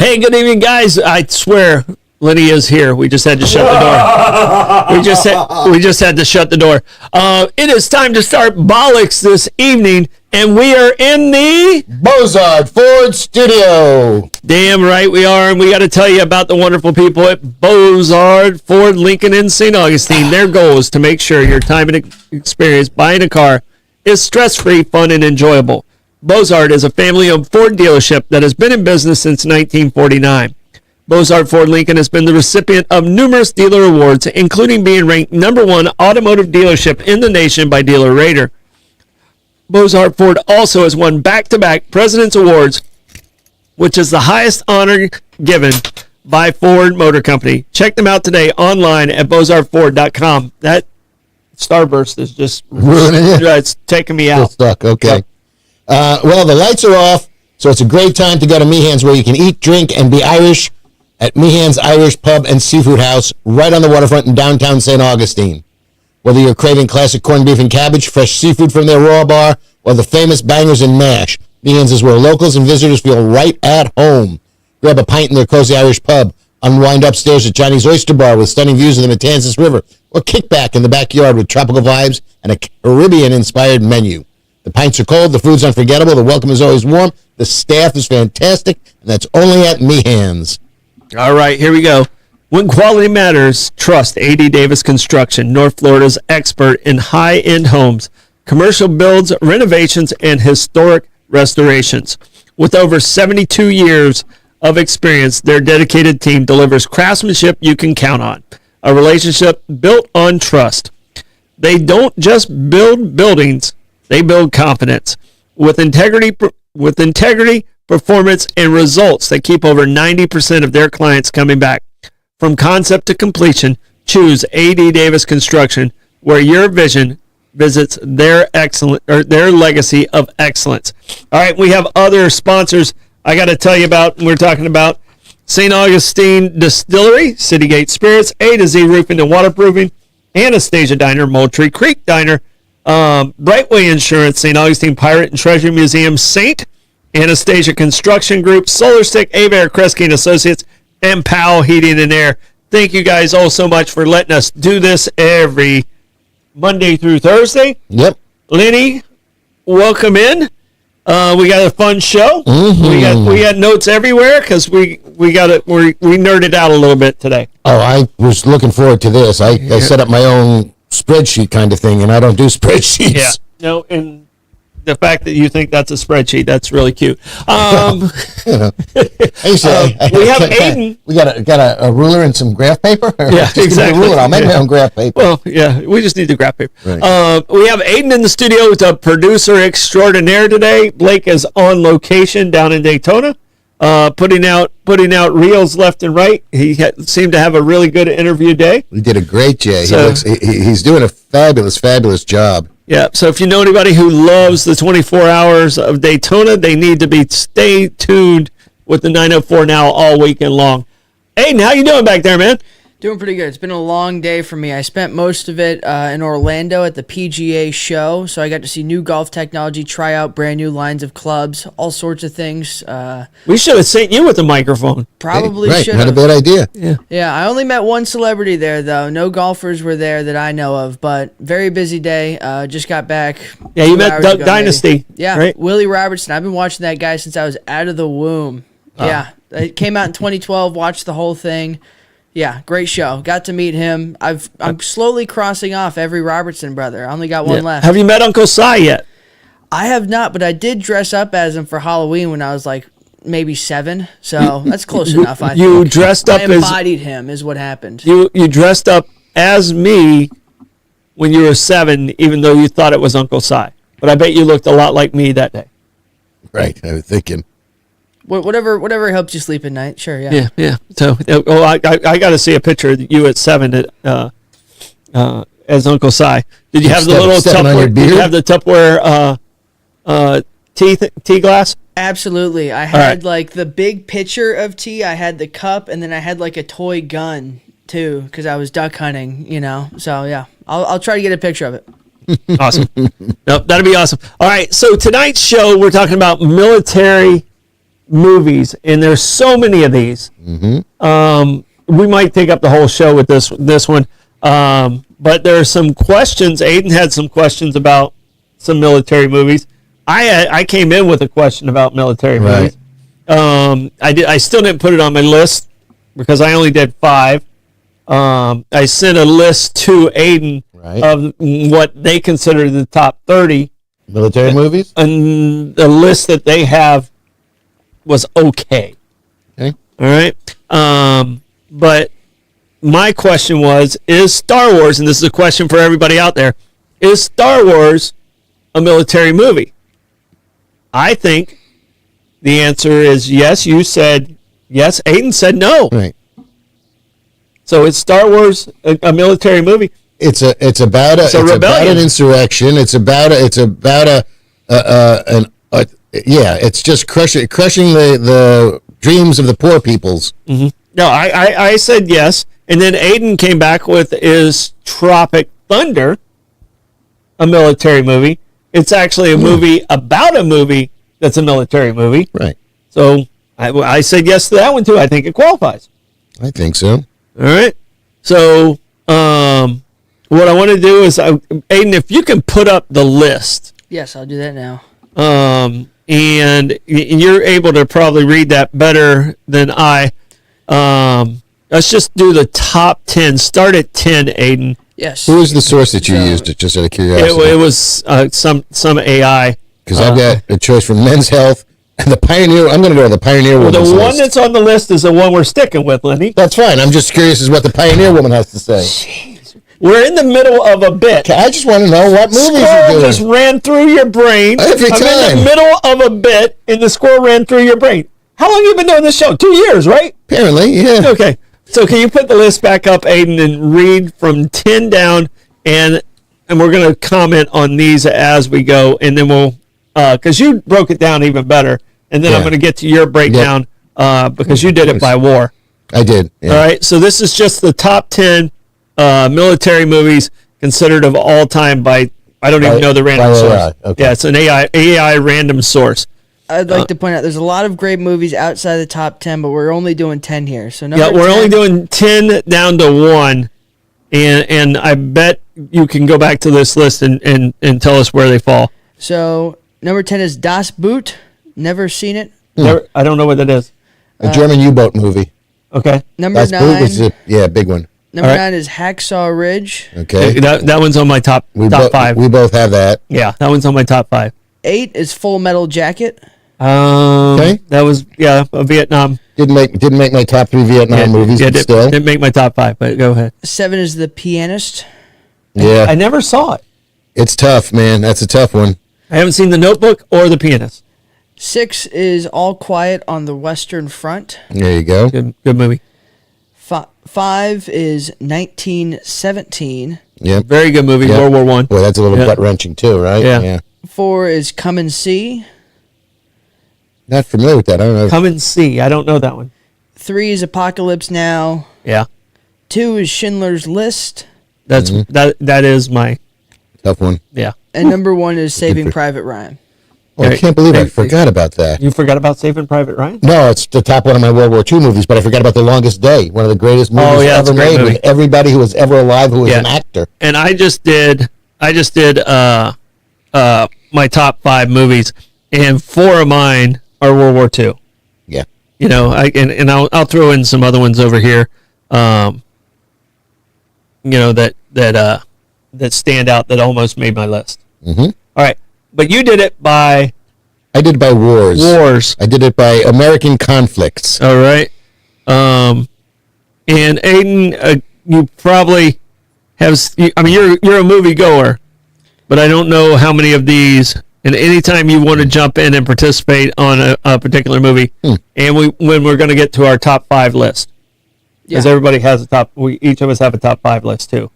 Hey, good evening, guys. I swear, Lenny is here. We just had to shut the door. We just had to shut the door. It is time to start Bollocks this evening, and we are in the Bozard Ford Studio. Damn right we are, and we got to tell you about the wonderful people at Bozard Ford Lincoln in St. Augustine. Their goal is to make sure your time and experience buying a car is stress-free, fun, and enjoyable. Bozard is a family-owned Ford dealership that has been in business since 1949. Bozard Ford Lincoln has been the recipient of numerous dealer awards, including being ranked #1 automotive dealership in the nation by Dealer Rater. Bozard Ford also has won back-to-back President's Awards, which is the highest honor given by Ford Motor Company. Check them out today online at bozardford.com. That Starburst is just ruining it. It's taking me out. Still stuck. Okay. Well, the lights are off, so it's a great time to go to Meehan's, where you can eat, drink, and be Irish at Meehan's Irish Pub and Seafood House, right on the waterfront in downtown St. Augustine. Whether you're craving classic corned beef and cabbage, fresh seafood from their raw bar, or the famous bangers and mash, Meehan's is where locals and visitors feel right at home. Grab a pint in their cozy Irish pub, unwind upstairs at Johnny's Oyster Bar with stunning views of the Matanzas River, or kick back in the backyard with tropical vibes and a Caribbean-inspired menu. The pints are cold, the food's unforgettable, the welcome is always warm, the staff is fantastic, and that's only at Meehan's. All right, here we go. When quality matters, trust A.D. Davis Construction, North Florida's expert in high-end homes, commercial builds, renovations, and historic restorations. With over 72 years of experience, their dedicated team delivers craftsmanship you can count on, a relationship built on trust. They don't just build buildings, they build confidence. With integrity, performance, and results that keep over 90% of their clients coming back. From concept to completion, choose A.D. Davis Construction, where your vision visits their legacy of excellence. All right, we have other sponsors I got to tell you about. We're talking about St. Augustine Distillery, Citygate Spirits, A to Z Roofing and Waterproofing, Anastasia Diner, Moultrie Creek Diner, Brightway Insurance, St. Augustine Pirate and Treasure Museum, St. Anastasia Construction Group, Solar Stick, Aver, Kresge and Associates, and Powell Heating and Air. Thank you guys all so much for letting us do this every Monday through Thursday. Yep. Lenny, welcome in. We got a fun show. Mm-hmm. We got notes everywhere because we nerded out a little bit today. Oh, I was looking forward to this. I set up my own spreadsheet kind of thing, and I don't do spreadsheets. Yeah. No, and the fact that you think that's a spreadsheet, that's really cute. We have Aiden. We got a ruler and some graph paper. Yeah, exactly. Ruler. I'll make my own graph paper. Well, yeah, we just need the graph paper. Right. We have Aiden in the studio with a producer extraordinaire today. Blake is on location down in Daytona, putting out reels left and right. He seemed to have a really good interview day. He did a great job. So, he's doing a fabulous job. Yeah, so if you know anybody who loves the 24 hours of Daytona, they need to stay tuned with the 904 Now all weekend long. Aiden, how you doing back there, man? Doing pretty good. It's been a long day for me. I spent most of it in Orlando at the PGA show, so I got to see new golf technology, try out brand new lines of clubs, all sorts of things. We should have sent you with a microphone. Probably right, should not have. a bad idea. Yeah, I only met one celebrity there, though. No golfers were there that I know of, but very busy day. Just got back. Yeah, you met Duck Dynasty. Maybe. Yeah, right? Willie Robertson. I've been watching that guy since I was out of the womb. Yeah, it came out in 2012, watched the whole thing. Yeah, great show. Got to meet him. I'm slowly crossing off every Robertson brother. I only got one left. Have you met Uncle Si yet? I have not, but I did dress up as him for Halloween when I was like maybe 7. So that's close enough. I think. Dressed up I embodied him is what happened. You dressed up as me when you were 7, even though you thought it was Uncle Si. But I bet you looked a lot like me that day. Right, I was thinking. Whatever helps you sleep at night. Sure, yeah. Yeah. So, I got to see a picture of you at 7 as Uncle Si. Did you have the little Tupperware? Did you have the Tupperware tea glass? Absolutely. I had like the big pitcher of tea. I had the cup, and then I had like a toy gun too, because I was duck hunting. So yeah, I'll try to get a picture of it. Awesome. Nope, that'd be awesome. All right. So tonight's show, we're talking about military movies, and there's so many of these. We might take up the whole show with this one. But there are some questions. Aiden had some questions about some military movies. I came in with a question about military movies. I still didn't put it on my list because I only did 5. I sent a list to Aiden of what they consider the top 30 military movies, and the list that they have was okay. Okay. All right. But my question was, is Star Wars, and this is a question for everybody out there, is Star Wars a military movie? I think the answer is yes. You said yes. Aiden said no. Right. So is Star Wars a military movie? It's about an insurrection. It's just crushing the dreams of the poor peoples. Mm-hmm. No, I said yes, and then Aiden came back with, is Tropic Thunder a military movie? It's actually a movie about a movie that's a military movie. Right. So I said yes to that one too. I think it qualifies. I think so. All right. So what I want to do is, Aiden, if you can put up the list. Yes, I'll do that now. And you're able to probably read that better than I. Let's just do the top 10. Start at 10, Aiden. Yes. Who was the source that you used? Just out of curiosity. It was some AI. Because I've got a choice from Men's Health and the Pioneer. I'm going to go to the Pioneer Woman's list. The one that's on the list is the one we're sticking with, Lenny. That's fine. I'm just curious as what the Pioneer Woman has to say. Jeez. We're in the middle of a bit. I just want to know what movies you're Squirrel doing. just ran through your brain. Every time. I'm in the middle of a bit, and the squirrel ran through your brain. How long have you been doing this show? 2 years, right? Apparently, yeah. Okay. So can you put the list back up, Aiden, and read from 10 down, and we're going to comment on these as we go, and then we'll, because you broke it down even better, and then I'm going to get to your breakdown because you did it by war. I did. Yeah. All right. So this is just the top 10 military movies considered of all time by, I don't even know the random source. Okay. Yeah, it's an AI random source. I'd like to point out there's a lot of great movies outside the top 10, but we're only doing 10 here. So we're only doing 10 down to 1, and I bet you can go back to this list and tell us where they fall. So number 10 is Das Boot. Never seen it. I don't know what that is. A German U-boat movie. Okay. Number Das 9. Boot was a big one. Number 9 is Hacksaw Ridge. Okay. That one's on my top 5. We both have that. Yeah, that one's on my top 5. 8 is Full Metal Jacket. Okay. That was Vietnam. Didn't make my top 3 Vietnam movies, but still. Didn't make my top 5, but go ahead. 7 is The Pianist. Yeah. I never saw it. It's tough, man. That's a tough one. I haven't seen The Notebook or The Pianist. 6 is All Quiet on the Western Front. There you go. Good movie. 5 is 1917. Yeah. Very good movie. Yep. World War I. Boy, that's a little gut wrenching too, right? Yeah. 4 is Come and See. Not familiar with that. I don't know. Come and See. I don't know that one. 3 is Apocalypse Now. Yeah. 2 is Schindler's List. That's that is my tough one. Yeah. And number 1 is Saving Private Ryan. Oh, I can't believe I forgot about that. You forgot about Saving Private Ryan? No, it's the top one of my World War II movies, but I forgot about The Longest Day, one of the greatest movies ever made, with everybody who was ever alive who was an actor. And I just did my top 5 movies, and 4 of mine are World War II. Yeah. You know, I'll throw in some other ones over here. You know, that stand out that almost made my list. Mm-hmm. All right. But you did it by... I did it by wars. Wars. I did it by American conflicts. All right. And Aiden, you probably have... I mean, you're a moviegoer, but I don't know how many of these... And anytime you want to jump in and participate on a particular movie, and when we're going to get to our top 5 list, because everybody has a top... each of us have a top 5 list, too.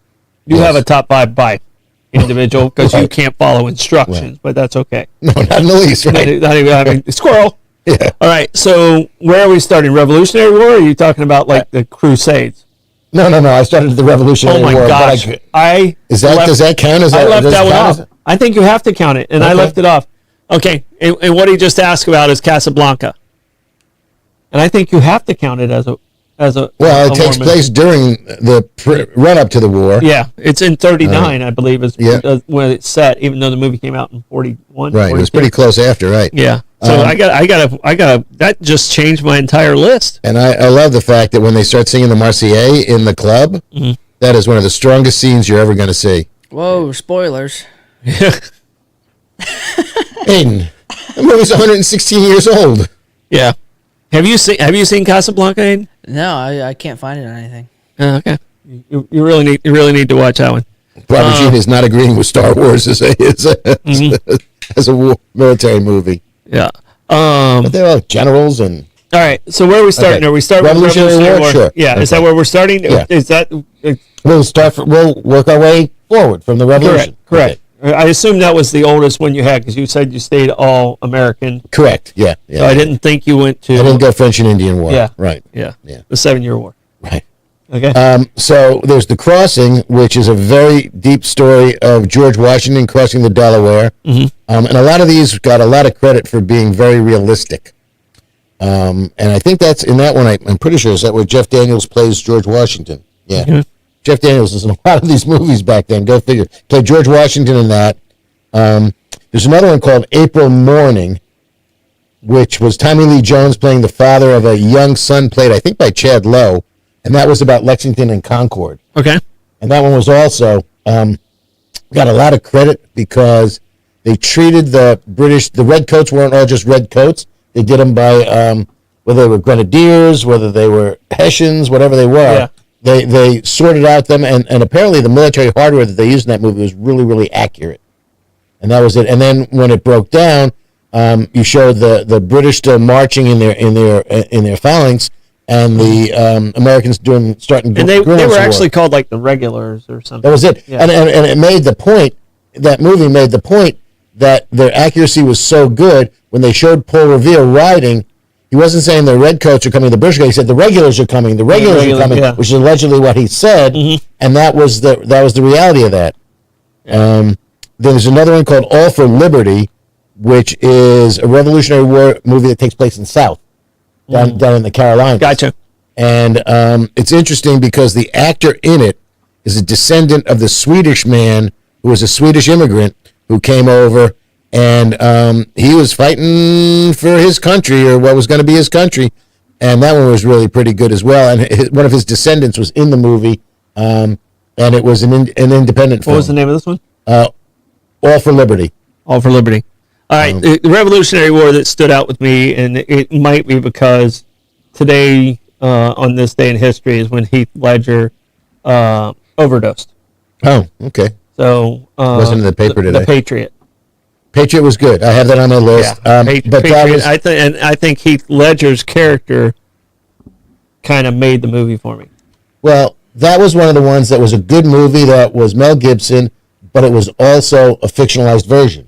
You have a top 5 by individual because you can't follow instructions, but that's okay. No, not in the least, right? Not even, I mean, squirrel. Yeah. All right, so where are we starting? Revolutionary War, or are you talking about like the Crusades? No. I started the Revolutionary War. Oh my gosh! Does that count as? I left that one off. I think you have to count it, and I left it off. Okay, and what he just asked about is Casablanca. And I think you have to count it as a Well, it a takes war place during the run up to the war. Yeah, it's in 39, I believe, is Yeah. when it's set. Even though the movie came out in 41. Right, 42. it was pretty close after, right? Yeah. So I got. That just changed my entire list. And I love the fact that when they start singing the Marseillaise in the club, that is one of the strongest scenes you're ever going to see. Whoa, spoilers. Hayden, the movie's 116 years old. Yeah. Have you seen Casablanca, Aiden? No, I can't find it on anything. Okay. You really need to watch that one. Robert Jean is not agreeing with Star Wars as a war, military movie. Yeah. But they're all generals and. All right. So where are we starting? Okay. Are we starting with Revolutionary War? Sure. Yeah. Okay. Is that where we're starting? Yeah. Is that We'll work our way forward from the revolution. correct? I assume that was the oldest one you had because you said you stayed all American. Correct. Yeah. So I didn't think you went to. I didn't go French and Indian War. Yeah. Right. Yeah. Yeah. The 7-Year War. Right. Okay. So there's The Crossing, which is a very deep story of George Washington crossing the Delaware. And a lot of these got a lot of credit for being very realistic. And I think that's in that one, I'm pretty sure, is that where Jeff Daniels plays George Washington. Yeah. Jeff Daniels was in a lot of these movies back then. Go figure. Played George Washington in that. There's another one called April Morning, which was Tommy Lee Jones playing the father of a young son, played, I think, by Chad Lowe. And that was about Lexington and Concord. Okay. And that one was also got a lot of credit because they treated the red coats weren't all just red coats. They did them by whether they were grenadiers, whether they were Hessians, whatever they were. Yeah. They sorted out them, and apparently the military hardware that they used in that movie was really, really accurate. And that was it. And then when it broke down, you showed the British still marching in their phalanx, and the Americans starting. And they were guerrilla actually war. called like the regulars or something. That was it. Yeah. And it made the point. That movie made the point that their accuracy was so good when they showed Paul Revere riding. He wasn't saying the redcoats are coming, the British guy. He said the regulars are coming. The regulars are coming, yeah. which is allegedly what he said, and that was the reality of that. Then there's another one called All for Liberty, which is a Revolutionary War movie that takes place in the South, down in the Carolinas. Gotcha. And it's interesting because the actor in it is a descendant of the Swedish man who was a Swedish immigrant who came over, and he was fighting for his country, or what was going to be his country, and that one was really pretty good as well. And one of his descendants was in the movie, and it was an independent film. What was the name of this one? All for Liberty. All for Liberty. All right, the Revolutionary War that stood out with me, and it might be because today, on this day in history, is when Heath Ledger overdosed. Oh, okay. So Wasn't in the paper today. The Patriot. Patriot was good. I have that on my list. Yeah, But Patriot. that was I think Heath Ledger's character kind of made the movie for me. well. That was one of the ones that was a good movie. That was Mel Gibson, but it was also a fictionalized version.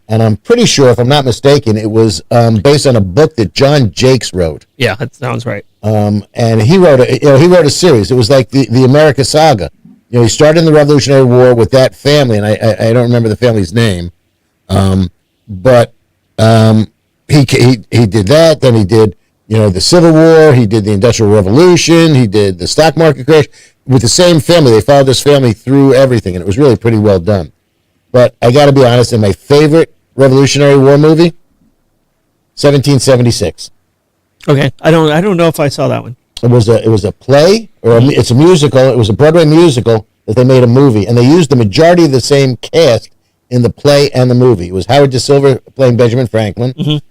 And I'm pretty sure, if I'm not mistaken, it was based on a book that John Jakes wrote. Yeah, that sounds right. And he wrote a series. It was like the America Saga. He started in the Revolutionary War with that family, and I don't remember the family's name, but he did that. Then he did the Civil War. He did the Industrial Revolution. He did the stock market crash with the same family. They followed this family through everything, and it was really pretty well done. But I got to be honest, in my favorite Revolutionary War movie, 1776. Okay, I don't know if I saw that one. It was a play, it's a musical. It was a Broadway musical that they made a movie, and they used the majority of the same cast in the play and the movie. It was Howard Da Silva playing Benjamin Franklin,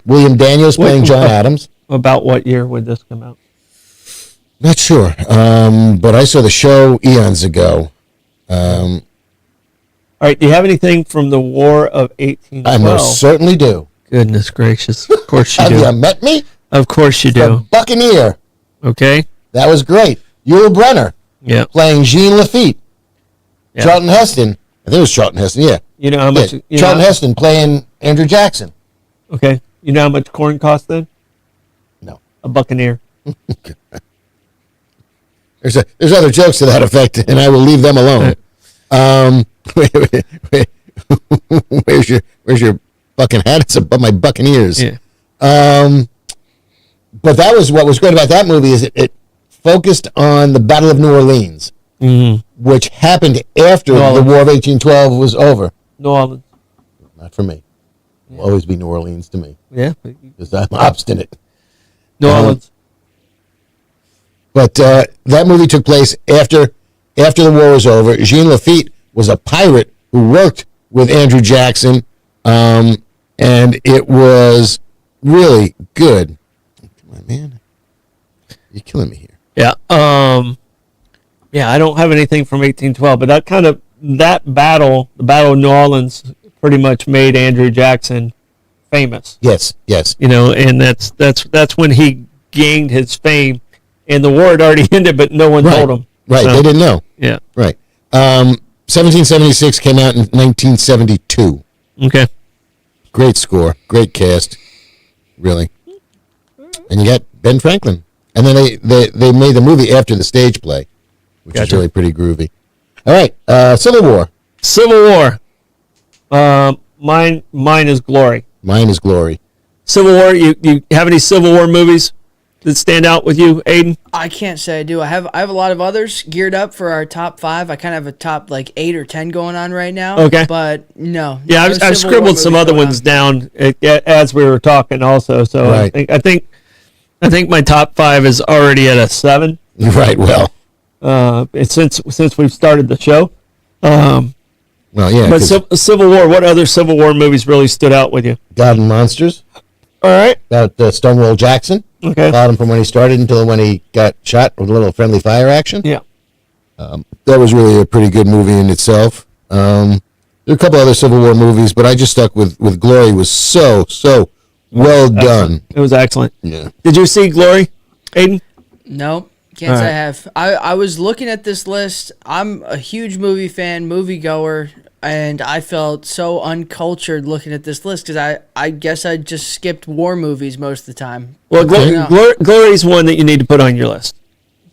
William Daniels playing John Adams. About what year would this come out? Not sure, but I saw the show eons ago. All right, do you have anything from the War of 1812? I most certainly do. Goodness gracious. Of course you Have do. you met me? Of course you The do. Buccaneer. Okay. That was great. Yul Brynner Yeah. playing Jean Lafitte. Yeah. Charlton Heston. I think it was Charlton Heston, yeah. You know how much? Yeah. Charlton Heston playing Andrew Jackson. Okay. You know how much corn costs then? No. A Buccaneer. There's other jokes to that effect, and I will leave them alone. Where's your fucking hat? It's above my Buccaneers. Yeah. But that was what was great about that movie is it focused on the Battle of New Orleans, which happened after the War of 1812 was over. New Orleans. Not for me. Will always be New Orleans to me. Yeah. Because I'm obstinate. New Orleans. But that movie took place after the war was over. Jean Lafitte was a pirate who worked with Andrew Jackson, and it was really good. Come on, man. You're killing me here. Yeah. Yeah, I don't have anything from 1812, but that battle, the Battle of New Orleans, pretty much made Andrew Jackson famous. Yes. And that's when he gained his fame, and the war had already ended, but no one told him. Right, So, they didn't know. Yeah. Right. 1776 came out in 1972. Okay. Great score, great cast, really. And you got Ben Franklin. And then they made the movie after the stage play, which is really pretty groovy. All right, Civil War. Civil War. Mine is Glory. Mine is Glory. Civil War. You have any Civil War movies that stand out with you, Aiden? I can't say I do. I have a lot of others geared up for our top 5. I kind of have a top like 8 or 10 going on right now. Okay. But no. Yeah, no I've Civil scribbled War some movies other going ones on. down as we were talking also. So Right. I think my top 5 is already at a 7. Right, well. Since we've started the show. Well, yeah. But Civil War. What other Civil War movies really stood out with you? God and Monsters. All right. About Stonewall Jackson. Okay. Followed him from when he started until when he got shot with a little friendly fire action. Yeah. That was really a pretty good movie in itself. There are a couple other Civil War movies, but I just stuck with Glory. Was so well done. It was excellent. Yeah. Did you see Glory, Aiden? Nope. Can't say I have. I was looking at this list. I'm a huge movie fan, moviegoer, and I felt so uncultured looking at this list because I guess I just skipped war movies most of the time. Well, No. Glory's one that you need to put on your list.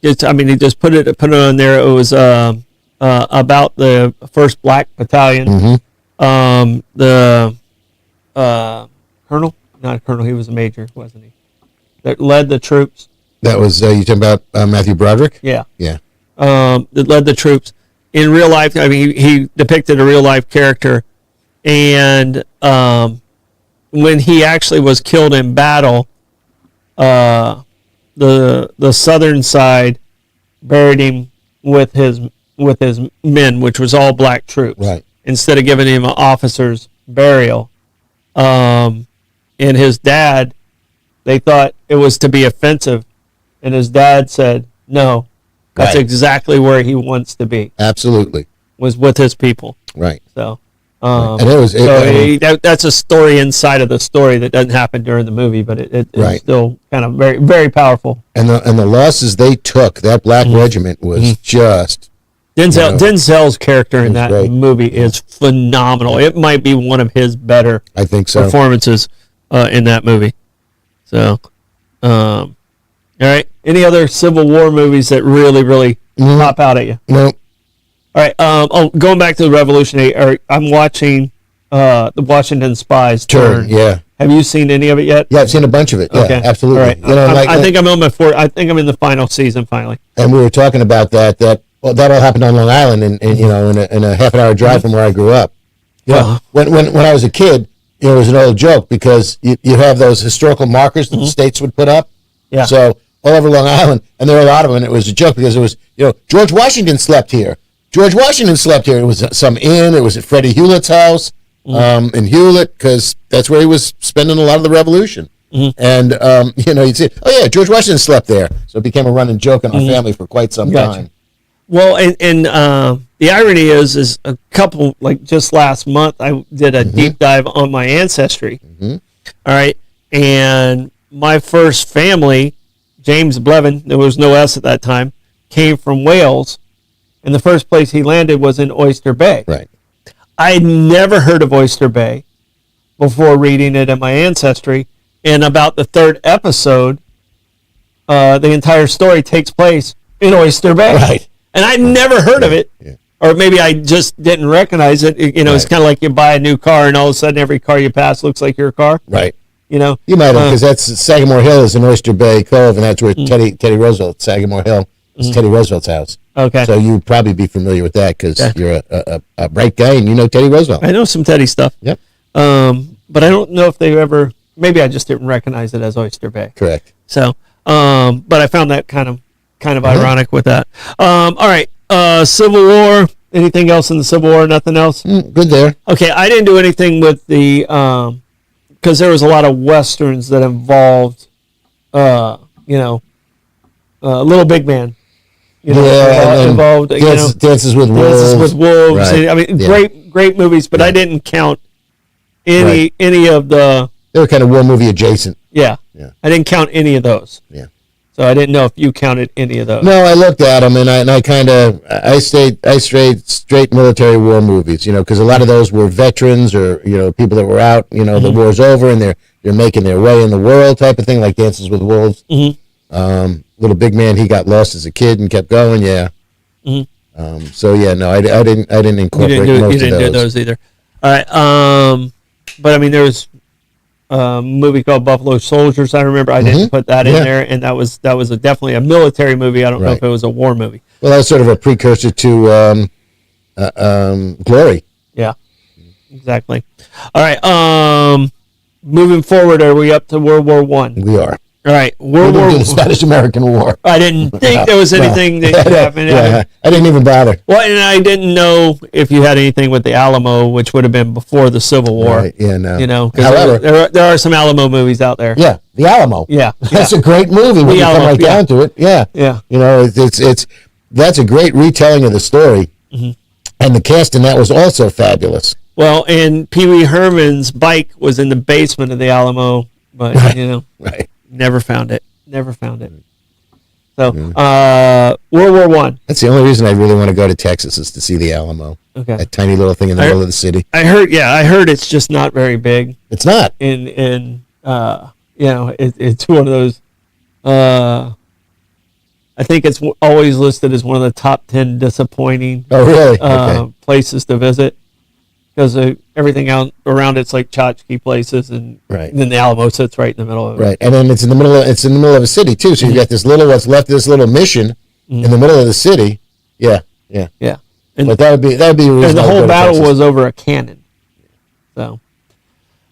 He just put it on there. It was about the 1st Black Battalion. The colonel, not a colonel, he was a major, wasn't he? That led the troops. That was you talking about Matthew Broderick? Yeah. Yeah. That led the troops in real life. I mean, he depicted a real life character, and when he actually was killed in battle, the southern side buried him with his men, which was all black troops. Right. Instead of giving him an officer's burial, and his dad, they thought it was to be offensive, and his dad said, "No, that's Right. exactly where he wants to be, Absolutely. was with his people." Right. So, And it was that's a story inside of the story that doesn't happen during the movie, but it's Right. still kind of very, very powerful. and the losses they took, that black regiment was just Denzel's character in that great. movie is phenomenal. It might be one of his better I think so. performances in that movie. So, all right. Any other Civil War movies that really, really pop out at you? No. All right. Going back to the Revolution, I'm watching the Washington Spies Turn. Yeah. Have you seen any of it yet? Yeah, I've seen a bunch of it. Yeah, Okay. absolutely. All right. I think I'm on my fourth. I think I'm in the final season finally. And we were talking about that all happened on Long Island, and in a half an hour drive from where I grew up. You know, when I was a kid, it was an old joke because you have those historical markers that the states would put up. Yeah. So all over Long Island, and there were a lot of them, and it was a joke because it was, George Washington slept here. George Washington slept here. It was some inn. It was at Freddie Hewlett's house in Hewlett because that's where he was spending a lot of the Revolution. And, you'd say, oh, yeah, George Washington slept there. So it became a running joke in our family for quite some time. Well, and the irony is a couple, like just last month, I did a deep dive on my ancestry. All right. And my first family, James Blevin, there was no S at that time, came from Wales. And the first place he landed was in Oyster Bay. Right. I had never heard of Oyster Bay before reading it in my ancestry. And about the 3rd episode, the entire story takes place in Oyster Bay. Right. And I'd never heard of it. Yeah. Or maybe I just didn't recognize it. It's kind of like you buy a new car and all of a sudden every car you pass looks like your car. Right. You know, You might have, because that's Sagamore Hill is in Oyster Bay Cove, and that's where Teddy Roosevelt, Sagamore Hill, is Teddy Roosevelt's house. Okay. So you'd probably be familiar with that because you're a bright guy and you know Teddy Roosevelt. I know some Teddy stuff. Yep. But I don't know if they ever. Maybe I just didn't recognize it as Oyster Bay. Correct. So, but I found that kind of ironic with that. All right. Civil War. Anything else in the Civil War? Nothing else. Good there. Okay, I didn't do anything with the because there was a lot of westerns that involved, Little Big Man. Involved. Dances with Wolves. Dances with Wolves. Right. I mean, Yeah. great movies, but I didn't count any of the. They were kind of war movie adjacent. Yeah. Yeah. I didn't count any of those. Yeah. So I didn't know if you counted any of those. No, I looked at them and I stayed straight military war movies, because a lot of those were veterans or people that were out, the war's over and they're making their way in the world type of thing, like Dances with Wolves. Mm-hmm. Little Big Man, he got lost as a kid and kept going. Yeah. Mm-hmm. So yeah, no, I didn't incorporate most of those. You didn't do those either. All right. But I mean, there was a movie called Buffalo Soldiers. I remember I didn't put that in there, and that was definitely a military movie. I don't know if it was a war movie. Well, that was sort of a precursor to Glory. Yeah, exactly. All right. Moving forward, are we up to World War I? We are. All right, We're going to the Spanish-American War. I didn't think there was anything that could happen. Yeah, I didn't even bother. Well, and I didn't know if you had anything with the Alamo, which would have been before the Civil War. Right, yeah, no. 'cause However, there are some Alamo movies out there. Yeah, the Alamo. Yeah, That's a great movie when you come right down to it. Yeah. Yeah. It's that's a great retelling of the story. And the cast in that was also fabulous. Well, and Pee Wee Herman's bike was in the basement of the Alamo, but Right. never found it. So, World War I. That's the only reason I really want to go to Texas is to see the Alamo. Okay. That tiny little thing in the middle of the city. I heard it's just not very big. It's not. It's one of those. I think it's always listed as one of the top 10 disappointing. Oh, really? Okay. Places to visit. Because everything out around it's like tchotchke places, and then the Alamo sits right in the middle of it. Right, and then it's in the middle of a city too. So you got what's left of this little mission in the middle of the city. Yeah. And, but that would be a reason. And the whole battle was over a cannon. So,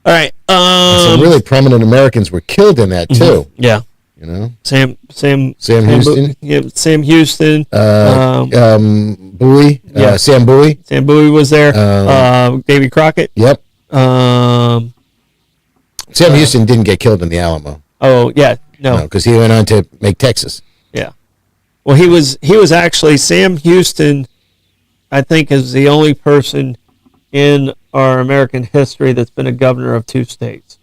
all right. Some really prominent Americans were killed in that too. Yeah. Sam Houston. Sam Houston. Bowie. Sam Bowie. Sam Bowie was there. Davy Crockett. Yep. Sam Houston didn't get killed in the Alamo. Oh yeah, no, because he went on to make Texas. Yeah. Well, he was actually Sam Houston. I think is the only person in our American history that's been a governor of two states.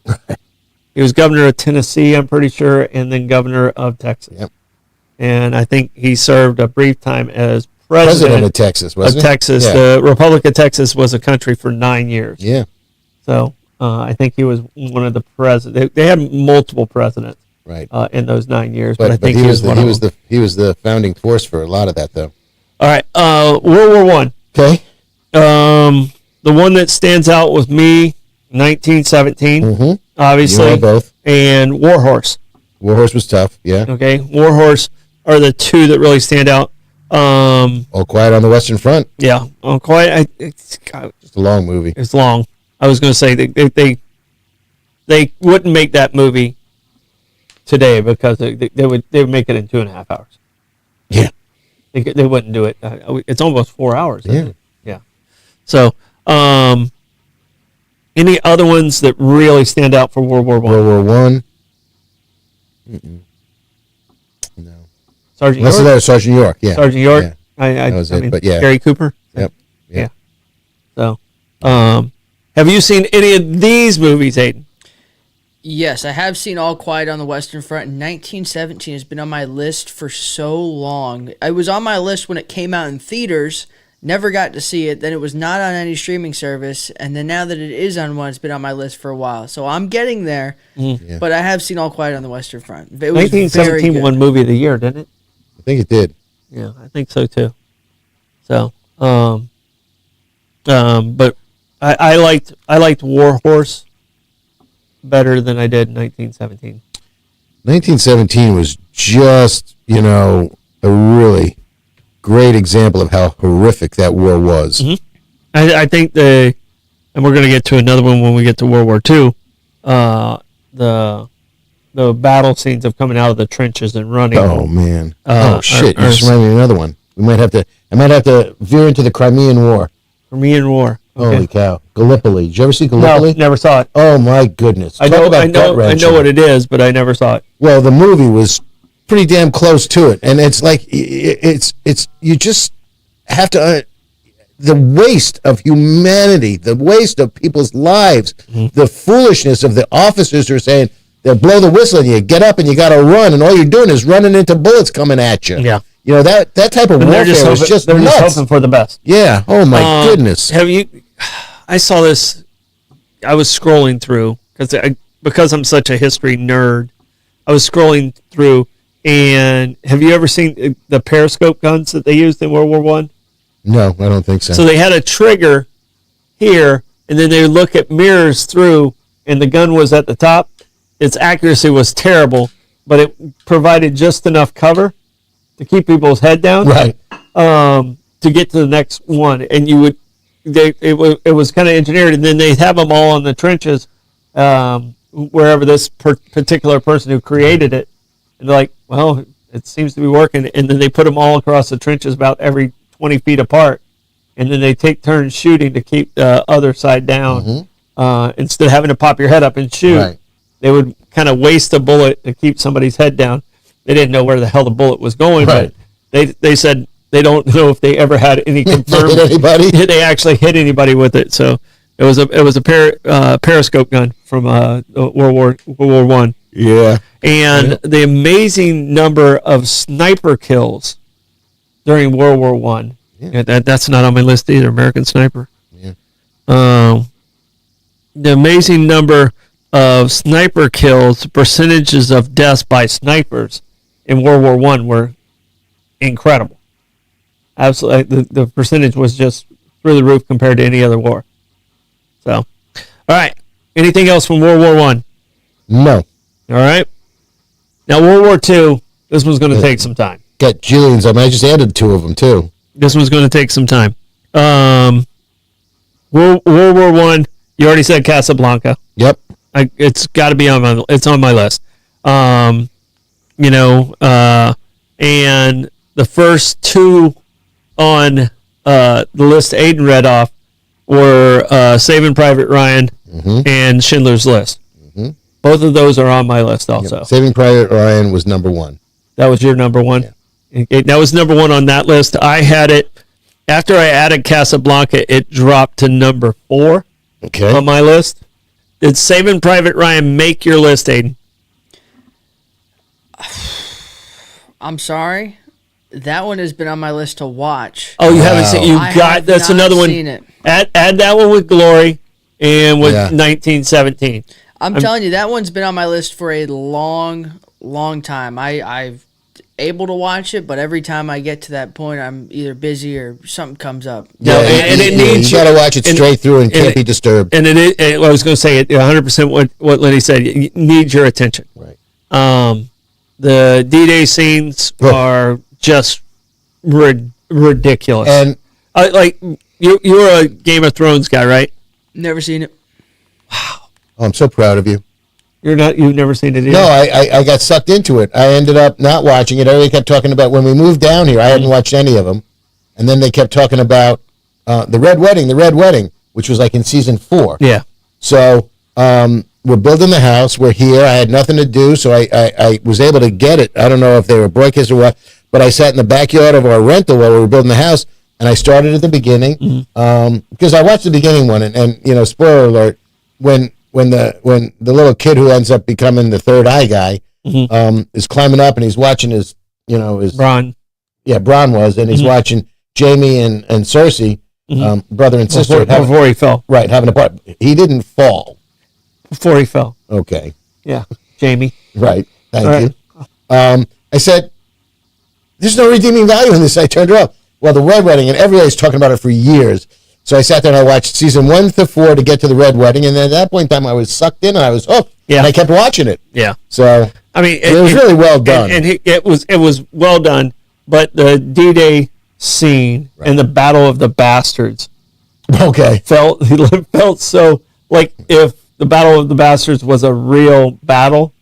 He was governor of Tennessee, I'm pretty sure, and then governor of Texas. Yep. And I think he served a brief time as president of Texas, wasn't he? Texas. Yeah. The Republic of Texas was a country for 9 years. Yeah. So I think he was one of the presidents. They had multiple presidents in those 9 years, but I think he was one of them. He was the founding force for a lot of that, though. All right. World War I. Okay. The one that stands out with me, 1917. Obviously, you know both. And War Horse. War Horse was tough, yeah. Okay, War Horse are the two that really stand out. All Quiet on the Western Front. Yeah, All Quiet. It's a long movie. It's long. I was going to say they wouldn't make that movie today because they would make it in 2.5 hours. Yeah, they wouldn't do it. It's almost 4 hours. Yeah, yeah. So, any other ones that really stand out for World War I? World War I. No. Sergeant York. York. Sergeant York. Yeah. Sergeant York. Yeah. That was it. But yeah. Gary Cooper. Yep. Yeah. So, have you seen any of these movies, Aiden? Yes, I have seen All Quiet on the Western Front. 1917 has been on my list for so long. It was on my list when it came out in theaters. Never got to see it. Then it was not on any streaming service. And then now that it is on one, it's been on my list for a while. So I'm getting there. Yeah. But I have seen All Quiet on the Western Front. It was 1917 won Movie of the Year, didn't it? I think it did. Yeah, I think so too. So, but I liked War Horse. better than I did in 1917. 1917 was just, a really great example of how horrific that war was. Mm-hmm. I think and we're going to get to another one when we get to World War II. The battle scenes of coming out of the trenches and running. Oh man! Shit! You just reminded me of another one. I might have to veer into the Crimean War. Crimean War. Okay. Holy cow! Gallipoli. Did you ever see Gallipoli? No, never saw it. Oh my goodness! I know what it is, but I never saw it. Well, the movie was pretty damn close to it, and it's like it's you just have to. The waste of humanity, the waste of people's lives, the foolishness of the officers who are saying they'll blow the whistle and you get up and you got to run, and all you're doing is running into bullets coming at you. Yeah, that type of warfare is just they're nuts. just hoping for the best. Yeah. Oh my goodness. I saw this. I was scrolling through because I'm such a history nerd. I was scrolling through, and have you ever seen the periscope guns that they used in World War I? No, I don't think so. So they had a trigger here, and then they would look at mirrors through, and the gun was at the top. Its accuracy was terrible, but it provided just enough cover to keep people's head down, right? To get to the next one, and it was kind of engineered, and then they'd have them all in the trenches, wherever this particular person who created it, and they're like, well, it seems to be working, and then they put them all across the trenches about every 20 feet apart, and then they take turns shooting to keep the other side down. Instead of having to pop your head up and shoot, right. They would kind of waste a bullet to keep somebody's head down. They didn't know where the hell the bullet was going, right. But they said they don't know if they ever had any confirmed anybody. They actually hit anybody with it. So it was a periscope gun from World War I. Yeah, and the amazing number of sniper kills during World War I. Yeah. That's not on my list either. American Sniper. Yeah. The amazing number of sniper kills, percentages of deaths by snipers in World War I were incredible. Absolutely, the percentage was just through the roof compared to any other war. So, all right. Anything else from World War I? No. All right. Now, World War II, this one's going to take some time. Got jillions of them. I just added 2 of them, too. This one's going to take some time. World War I, you already said Casablanca. Yep. It's got to be on my list. And the first 2 on the list Aiden read off were Saving Private Ryan and Schindler's List. Mm-hmm. Both of those are on my list also. Yep. Saving Private Ryan was number 1. That was your number 1? Yeah. That was number 1 on that list. I had it, after I added Casablanca, it dropped to number 4 on my list. Did Saving Private Ryan make your list, Aiden? I'm sorry. That one has been on my list to watch. Oh, you haven't seen? That's another one. Seen it. Add that one with Glory and with 1917. I'm telling you, that one's been on my list for a long, long time. I've able to watch it, but every time I get to that point, I'm either busy or something comes up. Yeah, and it needs you got to watch it straight through and can't be disturbed. And I was going to say it 100% what Lenny said. It needs your attention. Right. The D-Day scenes are just ridiculous. And you're a Game of Thrones guy, right? Never seen it. Wow. Oh, I'm so proud of you. You've never seen it either? No, I got sucked into it. I ended up not watching it. Everybody kept talking about, when we moved down here, I hadn't watched any of them. And then they kept talking about the Red Wedding, which was like in season 4. Yeah. So we're building the house. We're here. I had nothing to do, so I was able to get it. I don't know if they were broadcast or what, but I sat in the backyard of our rental while we were building the house, and I started at the beginning because I watched the beginning one, and spoiler alert, when the little kid who ends up becoming the third eye guy is climbing up and he's watching his Bronn. Yeah, Bronn was, and he's watching Jamie and Cersei, brother and sister. Before he fell. Right, having a part. He didn't fall. Before he fell. Okay. Yeah, Jamie. Right, thank you. I said, there's no redeeming value in this. I turned it off. Well, the Red Wedding, and everybody's talking about it for years. So I sat there and I watched season 1 to 4 to get to the Red Wedding, and then at that point in time, I was sucked in and I was hooked. Yeah. And I kept watching it. Yeah. So I mean, it was really well done. and it was well done. But the D-Day scene and the Battle of the Bastards felt so like if the Battle of the Bastards was a real battle.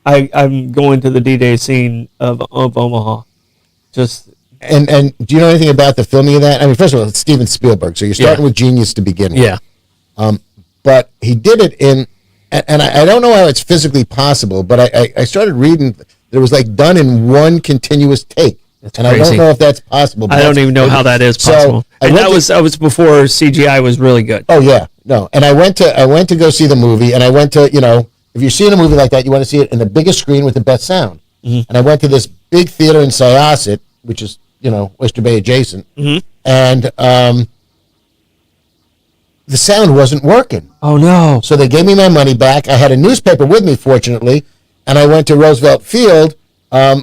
I'm going to the D-Day scene of Omaha. And do you know anything about the filming of that? I mean, first of all, it's Steven Spielberg, so you're starting with genius to begin with. Yeah. But he did it in, and I don't know how it's physically possible, but I started reading that it was like done in one continuous take. That's and crazy. I don't know if that's possible. I don't even know how that is possible. And that was before CGI was really good. Oh yeah, no. And I went to go see the movie, and I went to, if you're seeing a movie like that, you want to see it in the biggest screen with the best sound. Mm-hmm. And I went to this big theater in Syosset, which is Oyster Bay adjacent, and the sound wasn't working. Oh no! So they gave me my money back. I had a newspaper with me, fortunately, and I went to Roosevelt Field,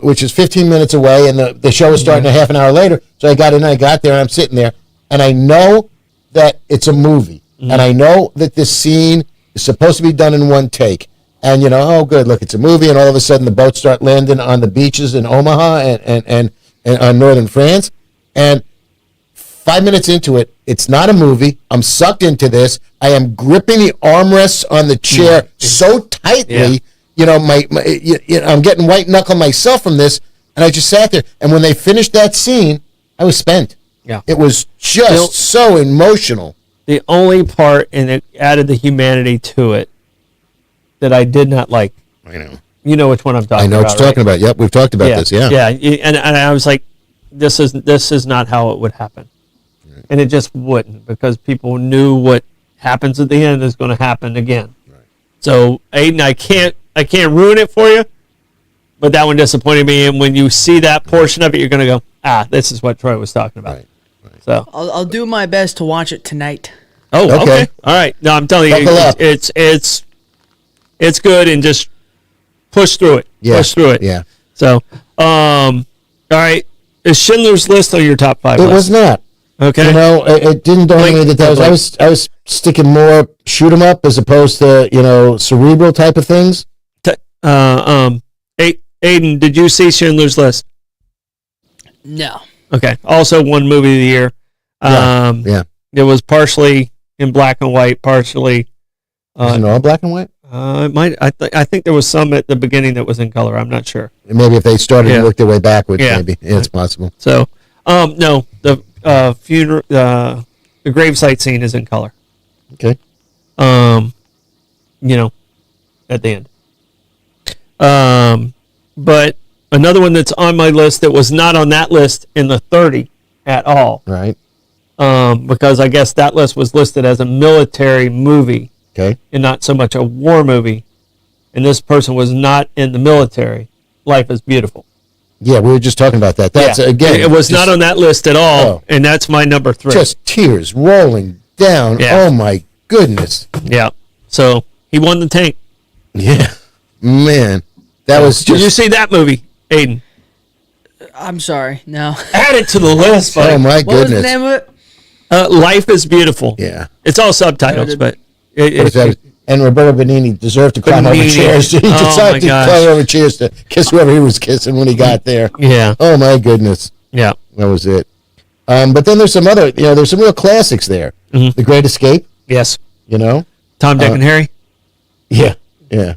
which is 15 minutes away, and the show was starting a half an hour later. So I got in, I got there, and I'm sitting there, and I know that it's a movie, and I know that this scene is supposed to be done in one take. And oh good, look, it's a movie, and all of a sudden the boats start landing on the beaches in Omaha and on northern France, and 5 minutes into it, it's not a movie. I'm sucked into this. I am gripping the armrests on the chair so tightly. I'm getting white knuckle myself from this, and I just sat there. And when they finished that scene, I was spent. Yeah, it was just so emotional. The only part, and it added the humanity to it, that I did not like. I know. You know which one I'm talking about. I know what you're talking about. Yep, we've talked about this. Yeah. Yeah, and I was like, this is not how it would happen, and it just wouldn't, because people knew what happens at the end is going to happen again. Right. So Aiden, I can't ruin it for you, but that one disappointed me. And when you see that portion of it, you're going to go, this is what Troy was talking about. Right. So I'll do my best to watch it tonight. Oh, okay. All right. No, I'm telling you, it's good, and just push through it. Yeah. Push through it. Yeah. So, all right. Is Schindler's List on your top 5 list? It was not. Okay. It didn't dawn on me that I was sticking more shoot 'em up as opposed to cerebral type of things. Aiden, did you see Schindler's List? No. Okay. Also won movie of the year. Yeah. It was partially in black and white, partially. Is it all black and white? It might. I think there was some at the beginning that was in color. I'm not sure. Maybe if they started and worked their way backwards, maybe. Yeah, it's possible. So, no, the funeral, the gravesite scene is in color. Okay. At the end. But another one that's on my list that was not on that list in the 30 at all. Right. Because I guess that list was listed as a military movie. Okay. And not so much a war movie. And this person was not in the military. Life is Beautiful. Yeah, we were just talking about that. That's again. It was not on that list at all, and that's my number 3. Just tears rolling down. Yeah. Oh my goodness. Yeah. So he won the tank. Yeah. Man. That was just... Did you see that movie, Aiden? I'm sorry. No. Add it to the list, buddy. Oh my goodness. What was the name of it? Life is Beautiful. Yeah. It's all subtitles, but... and Roberto Benigni deserved to climb over chairs. He decided to climb over chairs to kiss whoever he was kissing when he got there. Yeah. Oh my goodness. Yeah. That was it. But then there's some other, there's some real classics there. Mm-hmm. The Great Escape. Yes. Tom, Dick, and Harry. Yeah. Yeah.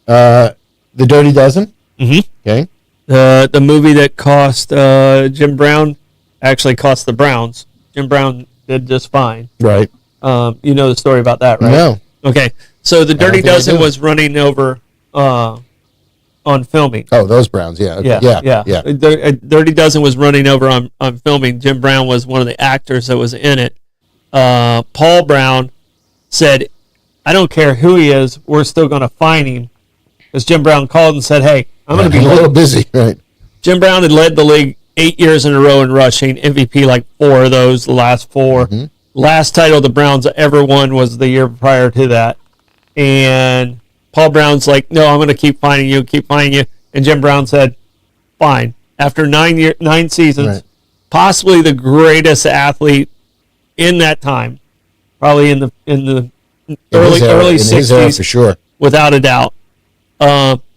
The Dirty Dozen. Mm-hmm. Okay. The movie that cost Jim Brown, actually cost the Browns. Jim Brown did just fine. Right. You know the story about that, right? No. Okay. So the Dirty Dozen was running over on filming. Oh, those Browns, yeah. Okay. Yeah. Dirty Dozen was running over on filming. Jim Brown was one of the actors that was in it. Paul Brown said, I don't care who he is, we're still going to fine him. Because Jim Brown called and said, hey, I'm going to be a little busy. Right. Jim Brown had led the league 8 years in a row in rushing, MVP like 4 of those, the last 4. Mm-hmm. Last title the Browns ever won was the year prior to that. And Paul Brown's like, no, I'm going to keep finding you. And Jim Brown said, fine. After 9 seasons, possibly the greatest athlete in that time, probably in the Early early in his era, 60s, for sure. without a doubt.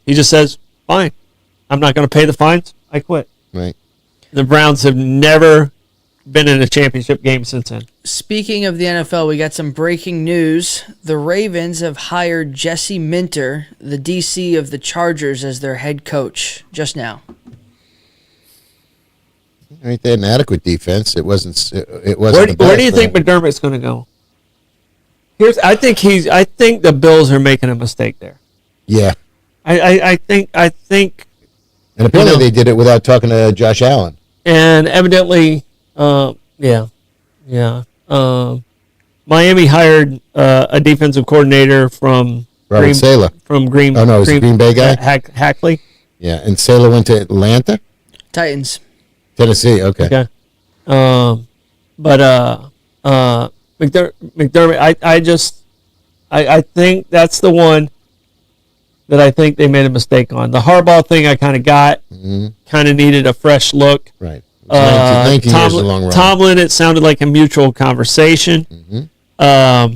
He just says, "Fine, I'm not going to pay the fines. I quit." Right. The Browns have never been in a championship game since then. Speaking of the NFL, we got some breaking news. The Ravens have hired Jesse Minter, the DC of the Chargers, as their head coach just now. Ain't that an adequate defense? It wasn't. It wasn't. Where do you think McDermott's going to go? I think the Bills are making a mistake there. Yeah. I think. And apparently they did it without talking to Josh Allen. And evidently, yeah. Miami hired a defensive coordinator from Robert Saleh. From Green. Oh no, he's a Green Bay guy. Hackley. Yeah, and Saleh went to Atlanta, Titans. Tennessee. Okay. But McDermott, I think that's the one that I think they made a mistake on. The Harbaugh thing I kind of got, kind of needed a fresh look. Right. 19 years is a long run. Tomlin, it sounded like a mutual conversation. But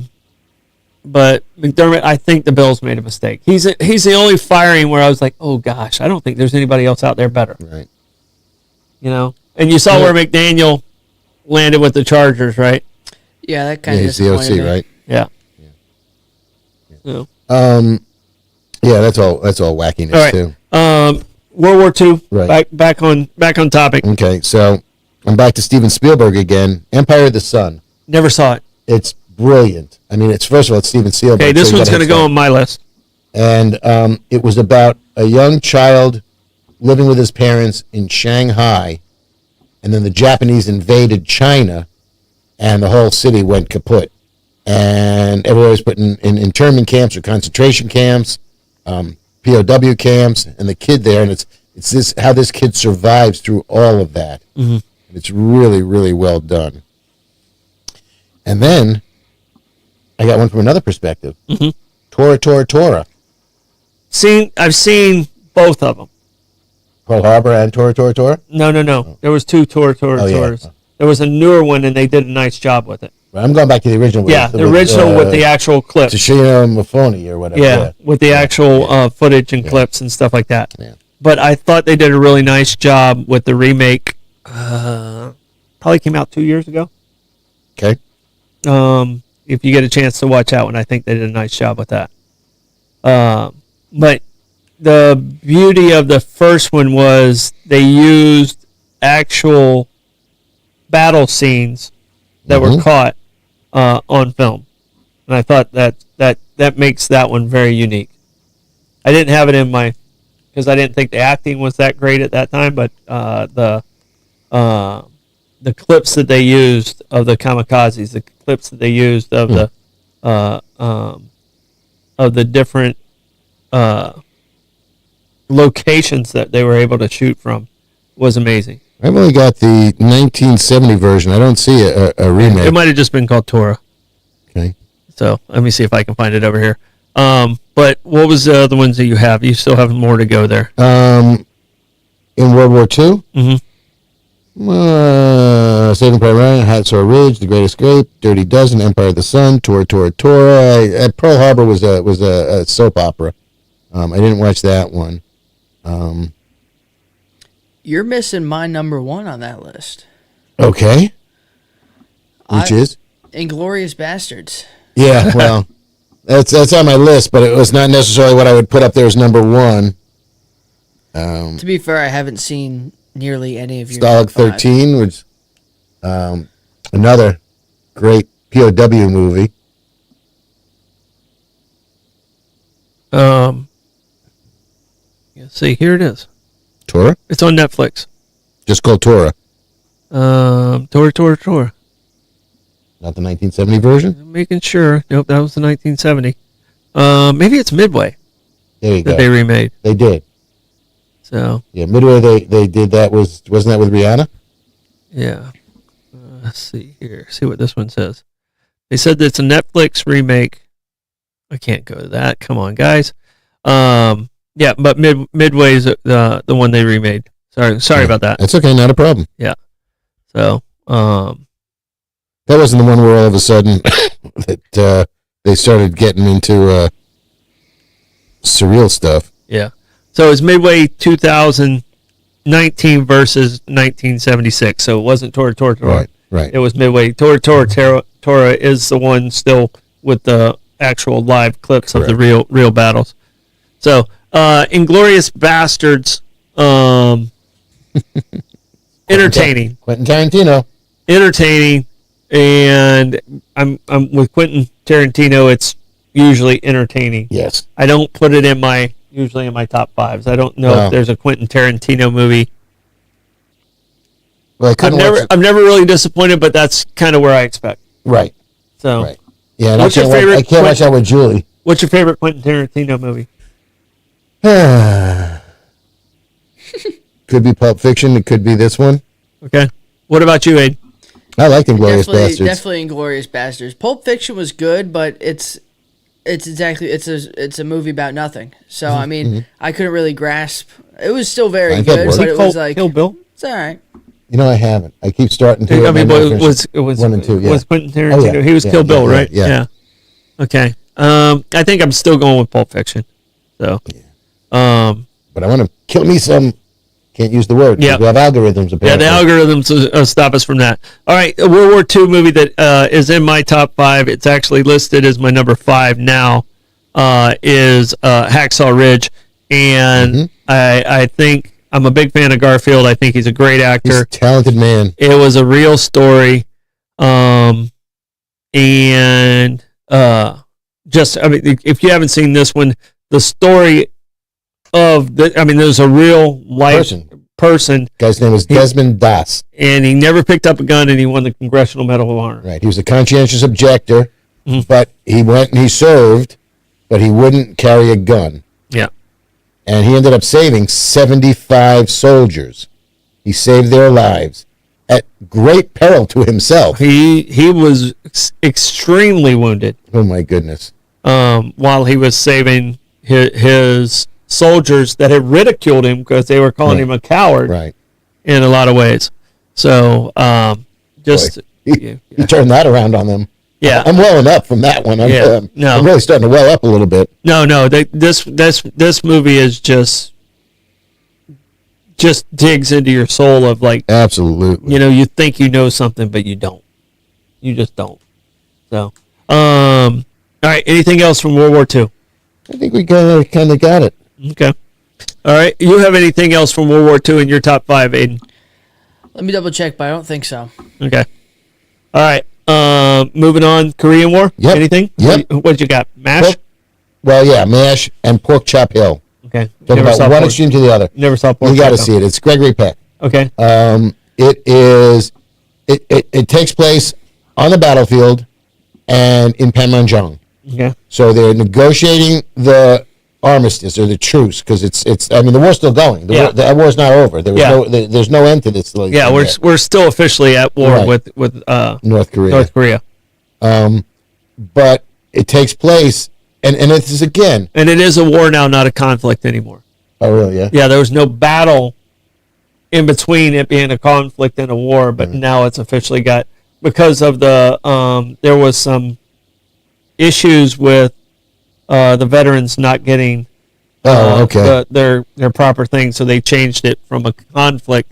McDermott, I think the Bills made a mistake. He's the only firing where I was like, oh gosh, I don't think there's anybody else out there better. Right. You know, and you saw where McDaniel landed with the Chargers, right? Yeah, that kind of he's the OC, right? Yeah. So. Yeah, that's all wackiness All right. too. World War II. Right. Back on topic. Okay, so I'm back to Steven Spielberg again. Empire of the Sun. Never saw it. It's brilliant. I mean, it's first of all, it's Steven Spielberg. Okay, this so one's going to go on my list. And it was about a young child living with his parents in Shanghai, and then the Japanese invaded China, and the whole city went kaput. And everybody was put in internment camps or concentration camps, POW camps, and the kid there, and it's this how this kid survives through all of that. And it's really, really well done. And then I got one from another perspective. Tora. I've seen both of them. Pearl Harbor and Tora. No. Oh. There was two Toras. Yeah. There was a newer one, and they did a nice job with it. Right, I'm going back to the original. The original with the actual clips. Toshiro Mifune or whatever. Yeah, with the actual footage and clips and stuff like that. Yeah. But I thought they did a really nice job with the remake. Probably came out 2 years ago. Okay. If you get a chance to watch that one, I think they did a nice job with that. But the beauty of the first one was they used actual battle scenes that were caught on film, and I thought that makes that one very unique. I didn't have it in my because I didn't think the acting was that great at that time, but the clips that they used of the kamikazes, the clips that they used of the different locations that they were able to shoot from was amazing. I've only got the 1970 version. I don't see a remake. It might have just been called Tora. Okay. So let me see if I can find it over here. But what was the other ones that you have? You still have more to go there. In World War II? Saving Private Ryan, Hacksaw Ridge, The Great Escape, Dirty Dozen, Empire of the Sun, Tora. Pearl Harbor was a soap opera. I didn't watch that one. You're missing my number one on that list. Okay. Which is? Inglourious Bastards. Yeah, well, that's on my list, but it was not necessarily what I would put up there as number one. To be fair, I haven't seen nearly any of your Stalag 13, which another great POW movie. See, here it is. Tora? It's on Netflix. Just called Tora. Tora. Not the 1970 version? Making sure. Nope, that was the 1970. Maybe it's Midway There you that go. they remade. They did. So Yeah, Midway they did that. Wasn't that with Rihanna? yeah. Let's see here. See what this one says. They said that it's a Netflix remake. I can't go to that. Come on, guys. Yeah, but Midway is the one they remade. Sorry about that. That's okay, not a problem. Yeah. So, That That wasn't the one where all of a sudden that they started getting into surreal stuff. Yeah. So it was midway 2019 versus 1976. So it wasn't Tora Tora Tora. Right. It was midway. Tora Tora Tora is the one still with the actual live clips of the real battles. So, Inglorious Bastards, entertaining. Quentin Tarantino. Entertaining, and I'm with Quentin Tarantino. It's usually entertaining. Yes. I don't put it usually in my top fives. I don't know if there's a Quentin Tarantino movie. Well, I'm never really disappointed, but that's kind of where I expect. Right. So, right. Yeah, and what's your favorite? I can't watch that with Julie. What's your favorite Quentin Tarantino movie? Could be Pulp Fiction. It could be this one. Okay. What about you, Aid? I like Inglourious Bastards. Definitely Inglourious Bastards. Pulp Fiction was good, but it's a movie about nothing. So I mean, I couldn't really grasp. It was still very good, but it was like Kill Bill. It's all right. You know, I haven't. I keep starting to. I mean, it was 1 and 2. Yeah. Was Quentin Tarantino? Oh, yeah. He was Kill Bill, right? Yeah. Okay. I think I'm still going with Pulp Fiction. So. But I want to kill me some. Can't use the word. Yeah. We have algorithms. Apparently. Yeah, the algorithms stop us from that. All right, a World War II movie that is in my top 5. It's actually listed as my number 5 now. Is Hacksaw Ridge, and I think I'm a big fan of Garfield. I think he's a great actor. He's a talented man. It was a real story, and just I mean, if you haven't seen this one, the story of there's a real life person. Guy's name was Desmond Doss, and he never picked up a gun, and he won the Congressional Medal of Honor. Right, he was a conscientious objector, but he went and he served, but he wouldn't carry a gun. Yeah, and he ended up saving 75 soldiers. He saved their lives at great peril to himself. He was extremely wounded. Oh my goodness! While he was saving his soldiers that had ridiculed him because they were calling him a coward, right? In a lot of ways. So, he turned that around on them. Yeah, I'm welling up from that one. I'm really starting to well up a little bit. No, this movie is just digs into your soul of like, absolutely. You think you know something, but you don't. You just don't. So, all right. Anything else from World War II? I think we kind of got it. Okay. All right. You have anything else from World War II in your top 5, Aiden? Let me double check, but I don't think so. Okay. All right. Moving on. Korean War. Yep. Anything? Yep. What you got? MASH. MASH and Pork Chop Hill. Okay. Talk about one extreme to the other. Never saw Pork Chop. You got to see it. It's Gregory Peck. Okay. It takes place on the battlefield and in Panmunjom. Okay. So they're negotiating the armistice or the truce because it's. I mean, the war's still going. The war's not over. There's no end to this. We're still officially at war with North Korea. North Korea. But it takes place, and it is again. And it is a war now, not a conflict anymore. Oh, really? Yeah. Yeah, there was no battle in between it being a conflict and a war, but now it's officially got, because of the there was some issues with the veterans not getting their proper thing, so they changed it from a conflict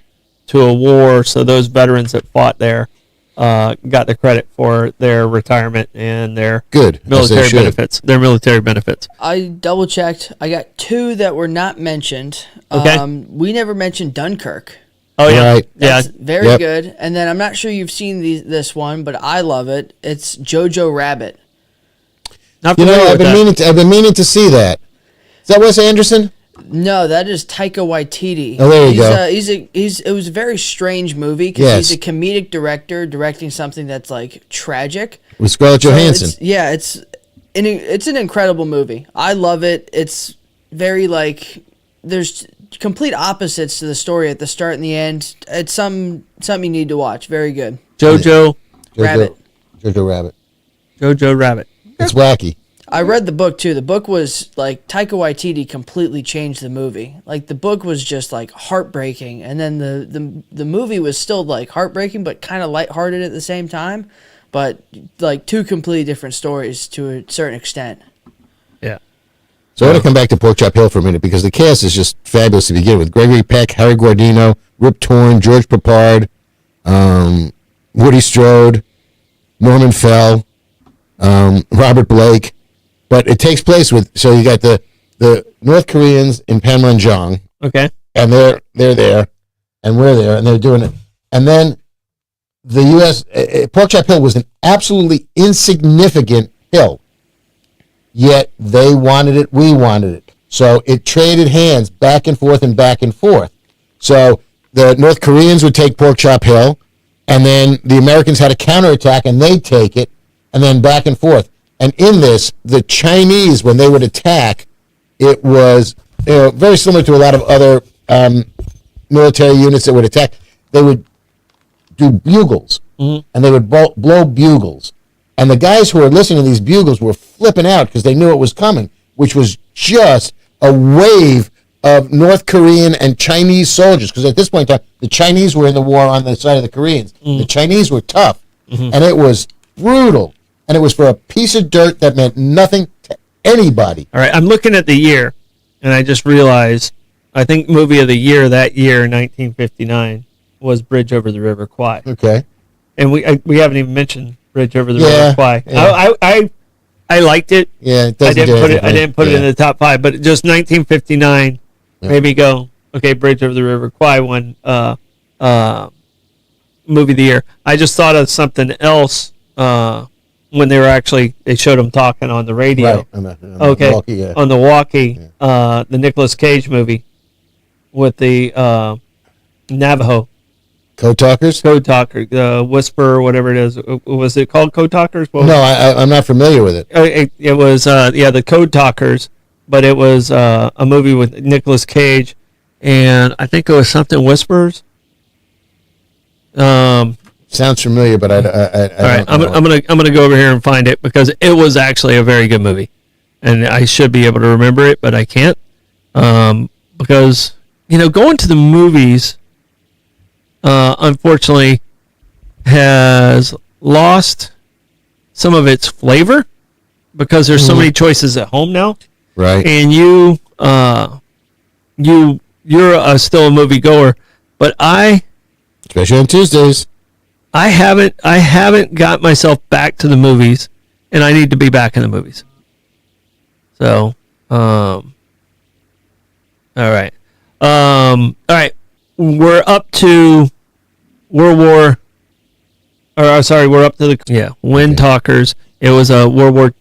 to a war. So those veterans that fought there got the credit for their retirement and their military benefits. Their military benefits. I double checked. I got 2 that were not mentioned. Okay. We never mentioned Dunkirk. Oh yeah, right. That's very good. And then I'm not sure you've seen this one, but I love it. It's Jojo Rabbit. I've been meaning to see that. Is that Wes Anderson? No, that is Taika Waititi. Oh, there you go. It was a very strange movie because he's a comedic director directing something that's like tragic. With Scarlett Johansson. It's an incredible movie. I love it. It's very like there's complete opposites to the story at the start and the end. It's something you need to watch. Very good. Jojo Rabbit. Jojo Rabbit. Jojo Rabbit. It's wacky. I read the book too. The book was like Taika Waititi completely changed the movie. Like the book was just like heartbreaking, and then the movie was still like heartbreaking, but kind of lighthearted at the same time. but like two completely different stories to a certain extent. Yeah. So I want to come back to Pork Chop Hill for a minute because the cast is just fabulous to begin with. Gregory Peck, Harry Guardino, Rip Torn, George Papard, Woody Strode, Norman Fell, Robert Blake. But it takes place so you got the North Koreans in Panmunjom. Okay. And they're there, and we're there, and they're doing it. And then the U.S. Pork Chop Hill was an absolutely insignificant hill, yet they wanted it, we wanted it. So it traded hands back and forth and back and forth. So the North Koreans would take Pork Chop Hill, and then the Americans had a counterattack, and they'd take it, and then back and forth. And in this, the Chinese, when they would attack, it was very similar to a lot of other military units that would attack. They would do bugles, and they would blow bugles. And the guys who were listening to these bugles were flipping out because they knew it was coming, which was just a wave of North Korean and Chinese soldiers. Because at this point in time, the Chinese were in the war on the side of the Koreans. The Chinese were tough, and it was brutal. And it was for a piece of dirt that meant nothing to anybody. All right, I'm looking at the year, and I just realized, I think movie of the year that year, 1959, was Bridge Over the River Kwai. Okay. And we haven't even mentioned Bridge Over the River Kwai. Yeah. I liked it. Yeah, it I doesn't didn't put it in the top 5, but just 1959 made me go, okay, Bridge Over the River Kwai won movie of the year. I just thought of something else when they showed him talking on the radio. Right. On the walkie, yeah. On the walkie, the Nicolas Cage movie with the Navajo. Code Talkers? Code Talker, Whisper, or whatever it is. Was it called Code Talkers? No, I'm not familiar with it. It was, the Code Talkers, but it was a movie with Nicolas Cage, and I think it was something Whispers. Sounds familiar, but I all right, I'm gonna go over here and find it because it was actually a very good movie, and I should be able to remember it, but I can't, because going to the movies, unfortunately, has lost some of its flavor because there's so many choices at home now, right? And you're still a movie goer, but especially on Tuesdays. I haven't got myself back to the movies, and I need to be back in the movies. So, all right. We're up to we're up to the Wind Talkers. It was a World War.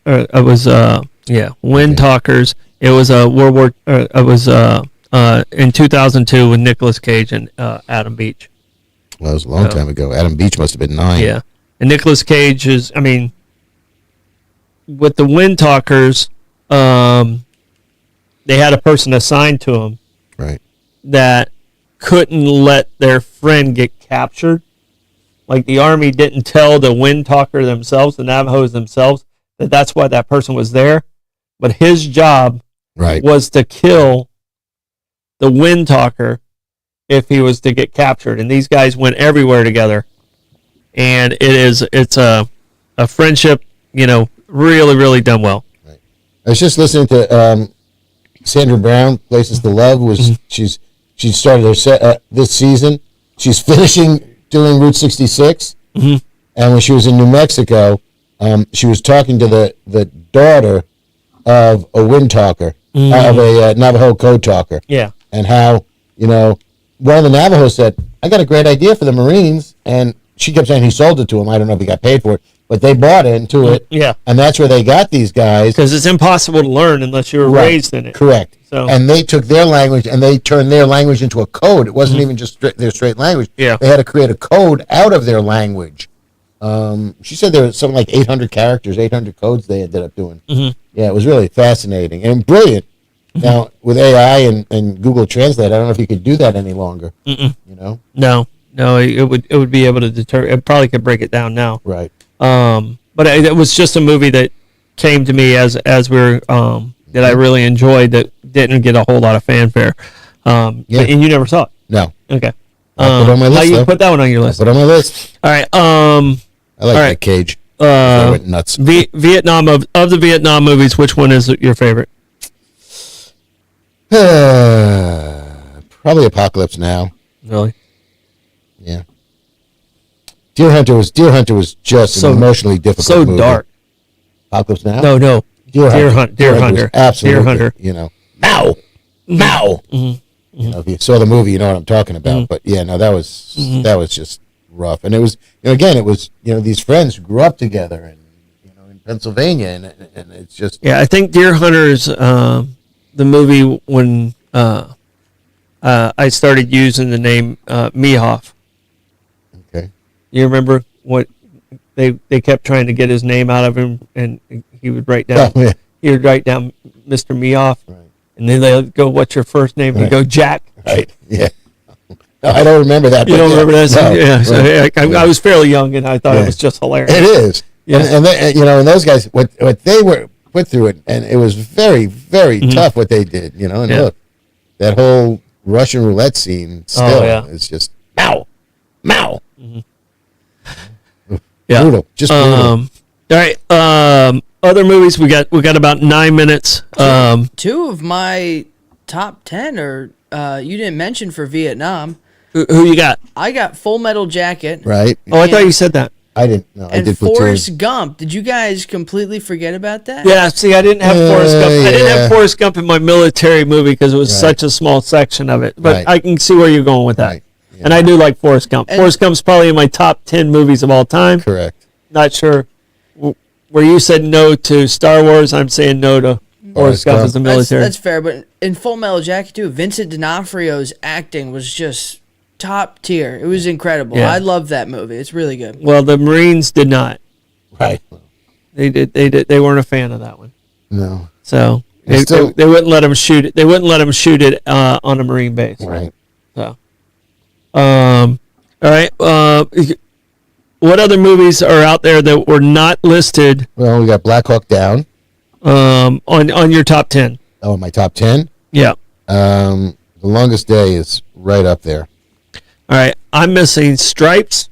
Wind Talkers. It was a World War. It was in 2002 with Nicolas Cage and Adam Beach. Well, it was a long time ago. Adam Beach must have been 9. Yeah. And Nicolas Cage is, with the Wind Talkers, they had a person assigned to them. Right. That couldn't let their friend get captured. Like the Army didn't tell the Wind Talker themselves, the Navajos themselves, that's why that person was there. But his job was to kill the Wind Talker if he was to get captured. And these guys went everywhere together. And it's a friendship, really, really done well. Right. I was just listening to Sandra Brown, Places to Love. She started her set this season. She's finishing doing Route 66. Mm-hmm. And when she was in New Mexico, she was talking to the daughter of a Wind Talker, of a Navajo Code Talker. Yeah. And how, one of the Navajos said, I got a great idea for the Marines. And she kept saying he sold it to him. I don't know if he got paid for it, but they bought into it. Yeah. And that's where they got these guys. Because it's impossible to learn unless you were raised in it. Correct. So. And they took their language and they turned their language into a code. It wasn't even just their straight language. Yeah. They had to create a code out of their language. She said there was something like 800 characters, 800 codes they ended up doing. Mm-hmm. Yeah, it was really fascinating and brilliant. Mm-hmm. Now, with AI and Google Translate, I don't know if you could do that any longer. No, it would be able to deter. It probably could break it down now. Right. But it was just a movie that came to me as we were that I really enjoyed that didn't get a whole lot of fanfare. And you never saw it. No. Okay. I'll put it on my list. You put that one on your list. I'll put it on my list. All right. I like All Nick right. Cage. I went nuts. Vietnam of the Vietnam movies, which one is your favorite? Probably Apocalypse Now. Really? Yeah. Deer Hunter was just an emotionally difficult So movie. dark. Apocalypse Now? No. Deer Hunter. was absolutely, Deer Hunter. Now. Mm-hmm. You know, if you saw the movie, you know what I'm talking about. But yeah, no, that was just rough. And it was, again, it was, these friends who grew up together and, in Pennsylvania, and it's just. Yeah, I think Deer Hunter's the movie when I started using the name Mehoff. Okay. You remember what they kept trying to get his name out of him, and he would write down. Oh, yeah. He would write down Mr. Mehoff, Right. and then they'd go, "What's your first name?" He'd go, "Jack." Right. Yeah. No, I don't remember that. You don't remember that? No, Yeah. So right. I was fairly young, and I thought it was just hilarious. It is. Yeah. And and those guys, what they were put through it, and it was very, very tough what they did, and Yeah. look, that whole Russian roulette scene still is just Mao. Yeah. Brutal. Just brutal. All right. Other movies. We got about 9 minutes. Two of my top 10 are you didn't mention for Vietnam. Who you got? I got Full Metal Jacket. Right. Oh, I thought you said that. I didn't. No, I And did Platoon. Forrest Gump. Did you guys completely forget about that? Yeah. See, I didn't have Forrest Gump. I didn't yeah. have Forrest Gump in my military movie because it was Right. such a small section of it. But Right. I can see where you're going with that. Right. Yeah. And I do like Forrest Gump. And- Forrest Gump's probably in my top 10 movies of all time. Correct. Not sure. Where you said no to Star Wars, I'm saying no to Forrest Gump as the military. That's fair, but in Full Metal Jacket too, Vincent D'Onofrio's acting was just top tier. It was incredible. Yeah. I love that movie. It's really good. Well, the Marines did not. Right. They did. They weren't a fan of that one. No. So And still- they wouldn't let him shoot it. They wouldn't let him shoot it on a Marine base. Right. So, all right. What other movies are out there that were not listed Well, we got Black Hawk Down. on your top 10? Oh, my top 10. Yeah. The Longest Day is right up there. All right. I'm missing Stripes.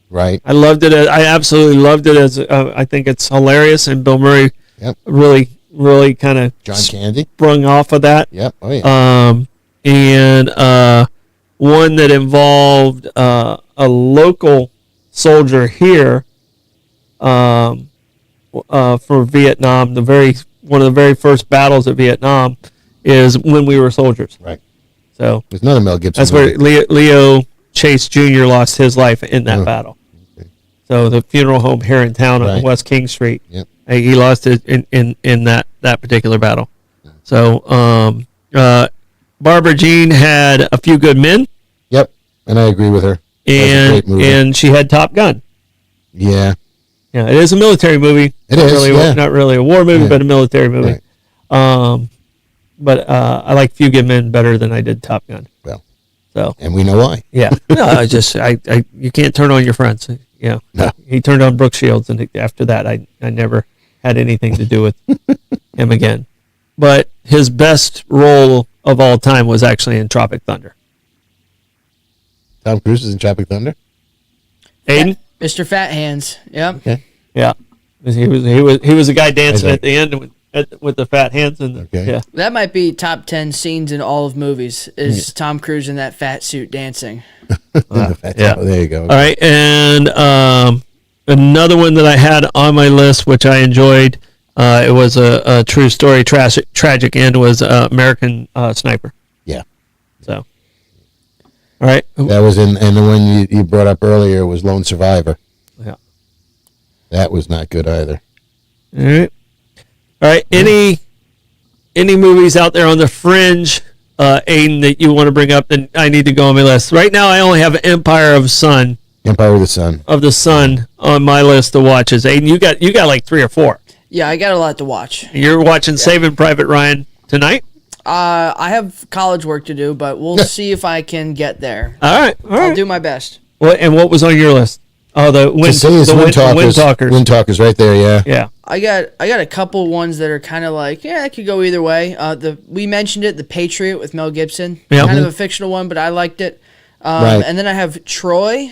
Right. I loved it. I absolutely loved it. As I think it's hilarious, and Bill Murray Yep. really kind of John Candy. sprung off of that. Yep. Oh yeah. And one that involved a local soldier here for Vietnam. One of the very first battles of Vietnam is When We Were Soldiers. Right. So There's another Mel Gibson. that's where movie. Leo Chase Jr. lost his life in that battle. Okay. So the funeral home here in town on Right. West King Street. Yep. He lost it in that particular battle. So Barbara Jean had A Few Good Men, Yep. And I agree with her. That's a great movie. and she had Top Gun. Yeah. Yeah, it is a military movie. It Not is, really, yeah. not really a war movie, Yeah. but a military movie. Right. But I like Few Good Men better than I did Top Gun. Well, So and we know why. yeah, no, I you can't turn on your friends. Yeah, No. he turned on Brooke Shields, and after that, I never had anything to do with him again. But his best role of all time was actually in Tropic Thunder. Tom Cruise is in Tropic Thunder. Aiden, Mr. Fat Hands. Yep. Okay. yeah, he was the guy dancing Okay. at the end with the fat hands and Okay. yeah. That might be top 10 scenes in all of movies is Tom Cruise in that fat suit dancing. Yeah. Oh, there you go. All right, and another one that I had on my list, which I enjoyed, it was a true story, tragic end, was American Sniper. Yeah. So, all right, That was and the one you brought up earlier was Lone Survivor. yeah, That was not good either. all right, all right. Any movies out there on the fringe, Aiden, that you want to bring up that I need to go on my list? Right now, I only have Empire of Empire of the Sun. on my list of watches. Aiden, you got like 3 or 4. Yeah, I got a lot to watch. You're watching Saving Private Ryan tonight. I have college work to do, but we'll see if I can get there. All right. I'll do my best. What was on your list? Oh, the Wind Talkers. Wind Talkers right there, yeah. Yeah. I got a couple ones that are kind of like, yeah, it could go either way. We mentioned it, The Patriot with Mel Gibson. Yeah. Kind of a fictional one, but I liked it. Right. And then I have Troy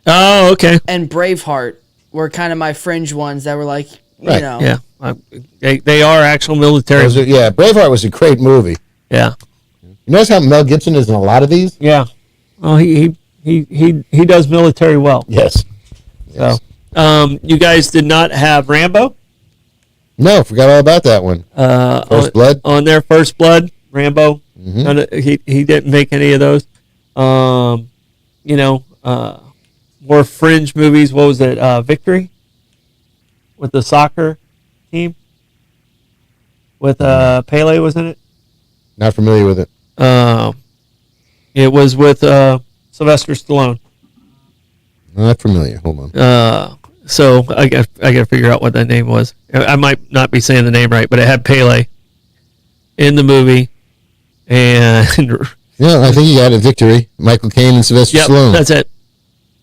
Oh, okay. and Braveheart. were kind of my fringe ones that were like, you Right. know. Yeah, they are actual military. Braveheart was a great movie. Yeah, You notice how Mel Gibson is in a lot of these? yeah. Well, he does military well. Yes. So, you guys did not have Rambo. No, forgot all about that one. First Blood? On their First Blood, Rambo. Mm-hmm. He didn't make any of those. More fringe movies. What was it? Victory with the soccer team with Pele was in it. Not familiar with it. It was with Sylvester Stallone. Not familiar. Hold on. So I got to figure out what that name was. I might not be saying the name right, but it had Pele in the movie, and Yeah, I think you got it. Victory. Michael Caine and Sylvester yep, Stallone. that's it.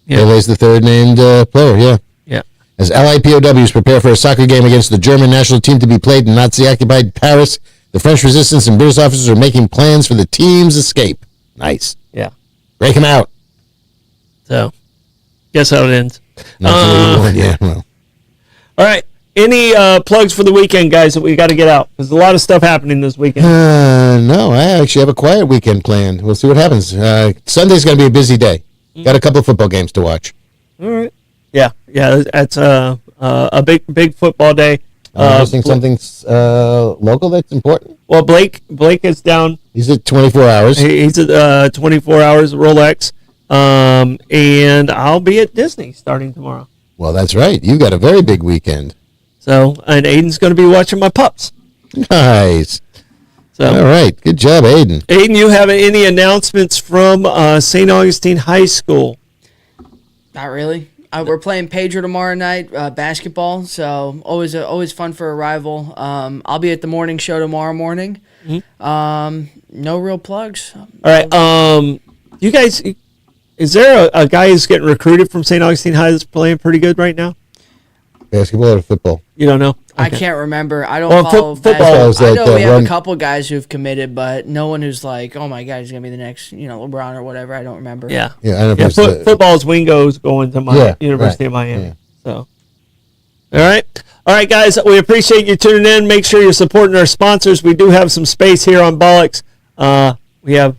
Yeah. Pele's the third named player, yeah. Yeah. As Allied POWs prepare for a soccer game against the German national team to be played in Nazi-occupied Paris, the French resistance and British officers are making plans for the team's escape. Nice. Yeah. Break them out. So, guess how it ends. Yeah, well. All right. Any plugs for the weekend, guys, that we got to get out? There's a lot of stuff happening this weekend. No, I actually have a quiet weekend planned. We'll see what happens. Sunday's going to be a busy day. Got a couple of football games to watch. All right. Yeah. That's a big football day. Missing something local that's important? Well, Blake is down. He's at 24 hours. He's at 24 hours Rolex. And I'll be at Disney starting tomorrow. Well, that's right. You got a very big weekend. So, and Aiden's going to be watching my pups. Nice. So, all right. Good job, Aiden. Aiden, you have any announcements from St. Augustine High School? Not really. We're playing Pedro tomorrow night, basketball. So always fun for a rival. I'll be at the morning show tomorrow morning. No real plugs. All right. You guys, is there a guy who's getting recruited from St. Augustine High that's playing pretty good right now? Basketball or football? You don't know? I Okay. can't remember. I don't Well, follow football basketball. is I that, know we have one- a couple guys who've committed, but no one who's like, oh my god, he's gonna be the next, LeBron or whatever. I don't remember. Yeah. Yeah, I don't know if Yeah, it's the- football's Wingo's going to University of Miami. Yeah. So, all right, guys. We appreciate you tuning in. Make sure you're supporting our sponsors. We do have some space here on Bollocks. We have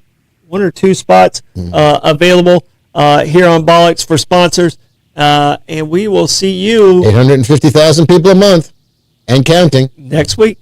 1 or 2 spots available here on Bollocks for sponsors, and we will see you 850,000 people a month and counting. next week.